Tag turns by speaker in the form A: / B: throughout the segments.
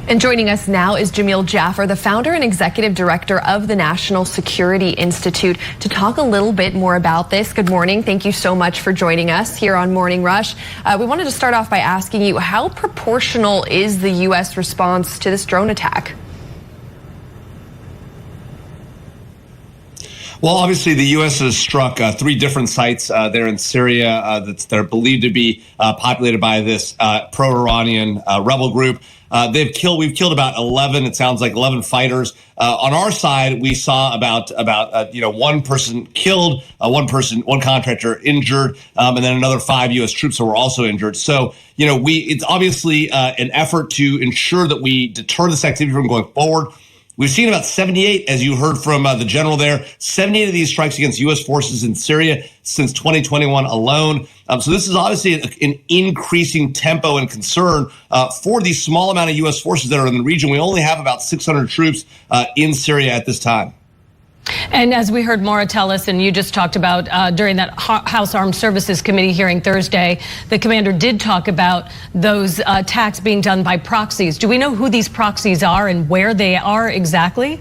A: And joining us now is Jamil Jaffer, the founder and executive director of the National Security Institute, to talk a little bit more about this. Good morning. Thank you so much for joining us here on Morning Rush. We wanted to start off by asking you, how proportional is the U.S. response to this drone attack?
B: Well, obviously, the U.S. has struck 3 different sites there in Syria that are believed to be populated by this pro-Iranian rebel group. We've killed about 11. It sounds like 11 fighters. On our side, we saw about 1 person killed, one contractor injured, and then another 5 U.S. troops who were also injured. So, it's obviously an effort to ensure that we deter this activity from going forward. We've seen about 78, as you heard from the general there, 78 of these strikes against U.S. forces in Syria since 2021 alone. So this is obviously an increasing tempo and concern for the small amount of U.S. forces that are in the region. We only have about 600 troops in Syria at this time.
C: And as we heard Maura tell us, and you just talked about during that House Armed Services Committee hearing Thursday, the commander did talk about those attacks being done by proxies. Do we know who these proxies are and where they are exactly?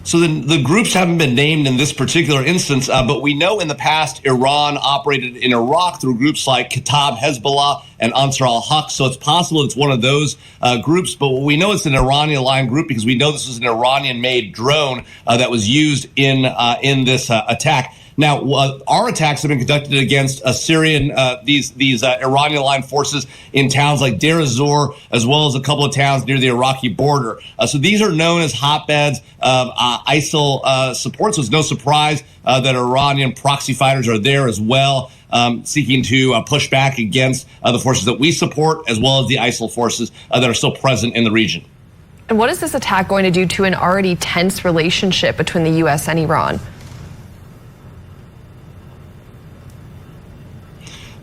B: So the groups haven't been named in this particular instance, but we know in the past Iran operated in Iraq through groups like Kataib, Hezbollah, and Ansar al-Haq. So it's possible it's one of those groups, but we know it's an Iranian-aligned group because we know this was an Iranian-made drone that was used in this attack. Now, our attacks have been conducted against Syrian, these Iranian-aligned forces in towns like Deir ez-Zor, as well as a couple of towns near the Iraqi border. So these are known as hotbeds of ISIL support. So it's no surprise that Iranian proxy fighters are there as well, seeking to push back against the forces that we support, as well as the ISIL forces that are still present in the region.
A: And what is this attack going to do to an already tense relationship between the U.S. and Iran?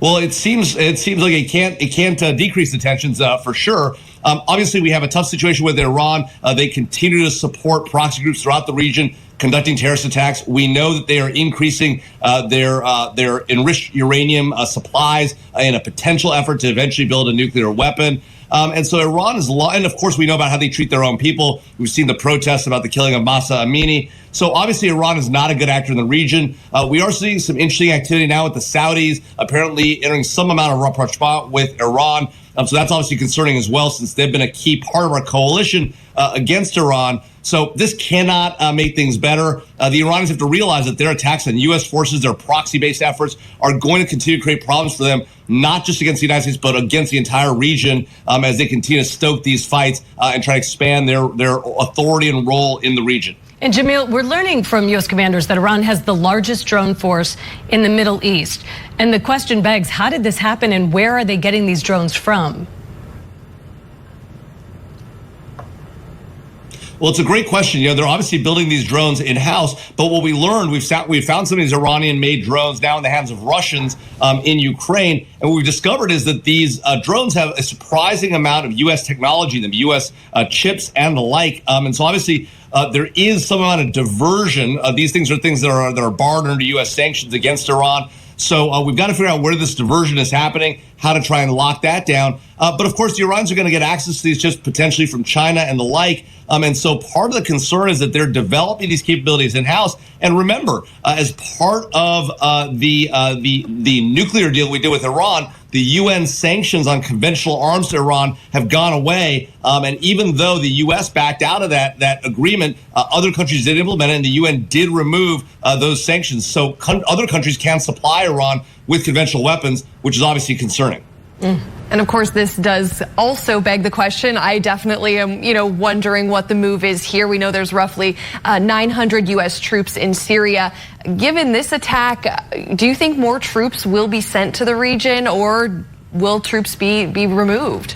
B: Well, it seems like it can't decrease the tensions for sure. Obviously, we have a tough situation with Iran. They continue to support proxy groups throughout the region, conducting terrorist attacks. We know that they are increasing their enriched uranium supplies in a potential effort to eventually build a nuclear weapon. And so Iran is, and of course we know about how they treat their own people. We've seen the protests about the killing of Masa Amini. So obviously Iran is not a good actor in the region. We are seeing some interesting activity now with the Saudis apparently entering some amount of rapprochement with Iran. So that's obviously concerning as well, since they've been a key part of our coalition against Iran. So this cannot make things better. The Iranians have to realize that their attacks on U.S. forces, their proxy-based efforts, are going to continue to create problems for them, not just against the United States, but against the entire region as they continue to stoke these fights and try to expand their authority and role in the region.
C: And Jamil, we're learning from U.S. commanders that Iran has the largest drone force in the Middle East. And the question begs, how did this happen and where are they getting these drones from?
B: Well, it's a great question. They're obviously building these drones in-house, but what we learned, we've found some of these Iranian-made drones now in the hands of Russians in Ukraine, and what we've discovered is that these drones have a surprising amount of U.S. technology, the U.S. Chips and the like, and so obviously there is some amount of diversion. These things are things that are barred under U.S. sanctions against Iran. So we've got to figure out where this diversion is happening, how to try and lock that down. But of course, the Iranians are going to get access to these chips potentially from China and the like. And so part of the concern is that they're developing these capabilities in-house. And remember, as part of the nuclear deal we did with Iran, the UN sanctions on conventional arms to Iran have gone away. And even though the U.S. backed out of that agreement, other countries did implement it, and the UN did remove those sanctions. So other countries can supply Iran with conventional weapons, which is obviously concerning.
A: And of course, this does also beg the question. I definitely am, wondering what the move is here. We know there's roughly 900 U.S. troops in Syria. Given this attack, do you think more troops will be sent to the region, or will troops be removed?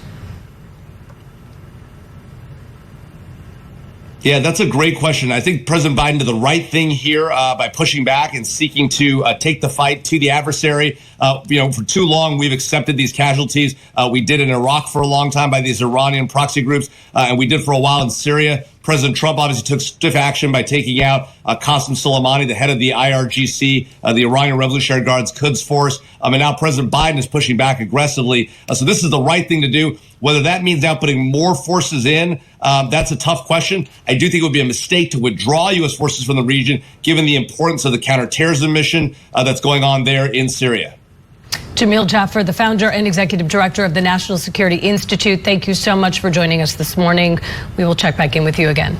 B: Yeah, that's a great question. I think President Biden did the right thing here by pushing back and seeking to take the fight to the adversary. For too long, we've accepted these casualties. We did in Iraq for a long time by these Iranian proxy groups, and we did for a while in Syria. President Trump obviously took stiff action by taking out Qasem Soleimani, the head of the IRGC, the Iranian Revolutionary Guard's Quds Force. And now President Biden is pushing back aggressively. So this is the right thing to do. Whether that means now putting more forces in, that's a tough question. I do think it would be a mistake to withdraw U.S. forces from the region, given the importance of the counterterrorism mission that's going on there in Syria.
C: Jamil Jaffer, the founder and executive director of the National Security Institute, thank you so much for joining us this morning. We will check back in with you again.